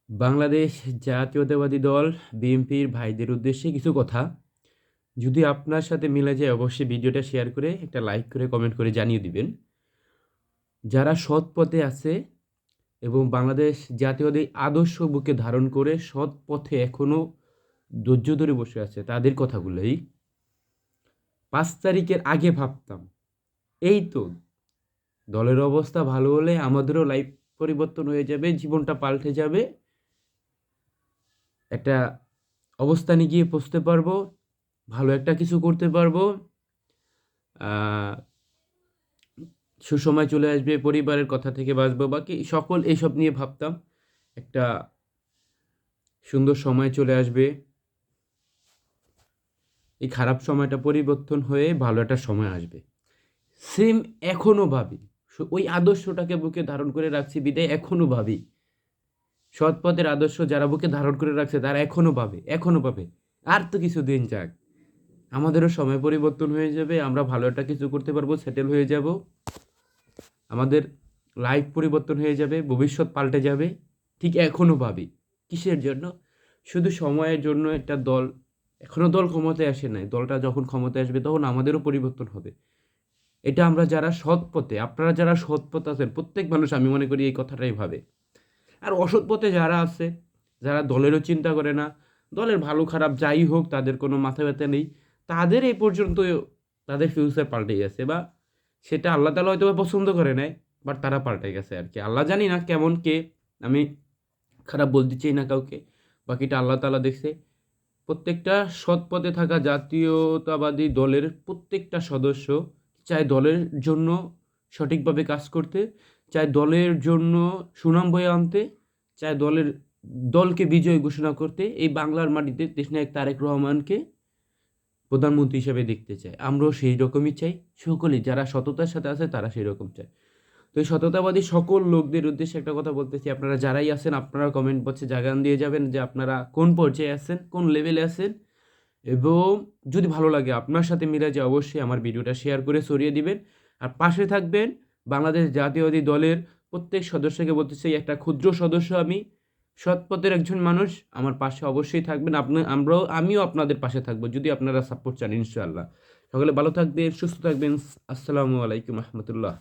বাংলাদেশ জাতীয়তাবাদী দল বিএনপির ভাইদের উদ্দেশ্যে কিছু কথা। যদি আপনার সাথে মিলে যায় অবশ্যই ভিডিওটা শেয়ার করে একটা লাইক করে কমেন্ট করে জানিয়ে দিবেন। যারা সৎ পথে আছে এবং বাংলাদেশ জাতীয়তাবাদী আদর্শ বুকে ধারণ করে সৎ পথে এখনও ধৈর্য ধরে বসে আছে তাদের কথাগুলোই 5 তারিখের আগে ভাবতাম এই তো দলের অবস্থা ভালো হলে আমাদেরও লাইফ পরিবর্তন হয়ে যাবে, জীবনটা পাল্টে যাবে, একটা অবস্থানে গিয়ে পৌঁছতে পারবো, ভালো একটা কিছু করতে পারবো, আহ, সুসময় চলে আসবে, পরিবারের কথা থেকে বাঁচবো, বাকি সকল এইসব নিয়ে ভাবতাম। একটা সুন্দর সময় চলে আসবে, এই খারাপ সময়টা পরিবর্তন হয়ে ভালো একটা সময় আসবে। সেম এখনও ভাবি, ওই আদর্শটাকে বুকে ধারণ করে রাখছি বিদায় এখনও ভাবি সৎ পথের আদর্শ যারা বুকে ধারণ করে রাখছে তারা এখনো পাবে। আর তো কিছু দিন যাক, আমাদেরও সময় পরিবর্তন হয়ে যাবে, আমরা ভালো একটা কিছু করতে পারবো, সেটেল হয়ে যাব, আমাদের লাইফ পরিবর্তন হয়ে যাবে, ভবিষ্যৎ পাল্টে যাবে। ঠিক এখনও ভাবি কিসের জন্য? শুধু সময়ের জন্য। একটা দল এখনও দল ক্ষমতায় আসে নাই, দলটা যখন ক্ষমতায় আসবে তখন আমাদেরও পরিবর্তন হবে। এটা আমরা যারা সৎ পথে, আপনারা যারা সৎ পথে আছেন প্রত্যেক মানুষ আমি মনে করি এই কথাটাই ভাবে। আর অসৎ পথে যারা আছে, যারা দলেরও চিন্তা করে না, দলের ভালো খারাপ যাই হোক তাদের কোনো মাথা ব্যথা নেই, তাদের এই পর্যন্ত তাদের ফিউচার পাল্টে গেছে, বা সেটা আল্লাহ তাআলা হয়তো বা পছন্দ করে নাই, বাট তারা পাল্টে গেছে আর কি। আল্লাহ জানি না কেমন কে, আমি খারাপ বলতে চাই না কাউকে, বাকিটা আল্লাহ তাআলা দেখছে। প্রত্যেকটা সৎ পথে থাকা জাতীয়তাবাদী দলের প্রত্যেকটা সদস্য চায় দলের জন্য সঠিকভাবে কাজ করতে, চায় দলের জন্য সুনাম বয়ে আনতে, চায় দলকে বিজয় ঘোষণা করতে, এই বাংলার মাটিতে দেশনায়ক তারেক রহমানকে প্রধানমন্ত্রী হিসেবে দেখতে চায়। আমরাও সেই রকমই চাই, সকলেই যারা সততার সাথে আছে তারা সেই রকম চায়। তো এই সততাবাদী সকল লোকদের উদ্দেশ্যে একটা কথা বলতেছি, আপনারা যারাই আছেন আপনারা কমেন্ট বক্সে জানান দিয়ে যাবেন যে আপনারা কোন পর্যায়ে আছেন, কোন লেভেলে আছেন, এবং যদি ভালো লাগে আপনার সাথে মিলে যায় অবশ্যই আমার ভিডিওটা শেয়ার করে ছড়িয়ে দিবেন। আর পাশে থাকবেন। বাংলাদেশ জাতীয়তাবাদী দলের প্রত্যেক সদস্যকে বলতে চাই, একটা ক্ষুদ্র সদস্য আমি, সৎপথের একজন মানুষ, আমার পাশে অবশ্যই থাকবেন। আমিও আপনাদের পাশে থাকবো যদি আপনারা সাপোর্ট চান, ইনশাআল্লাহ। সকলে ভালো থাকবেন, সুস্থ থাকবেন। আসসালামু আলাইকুম রহমতুল্লাহ।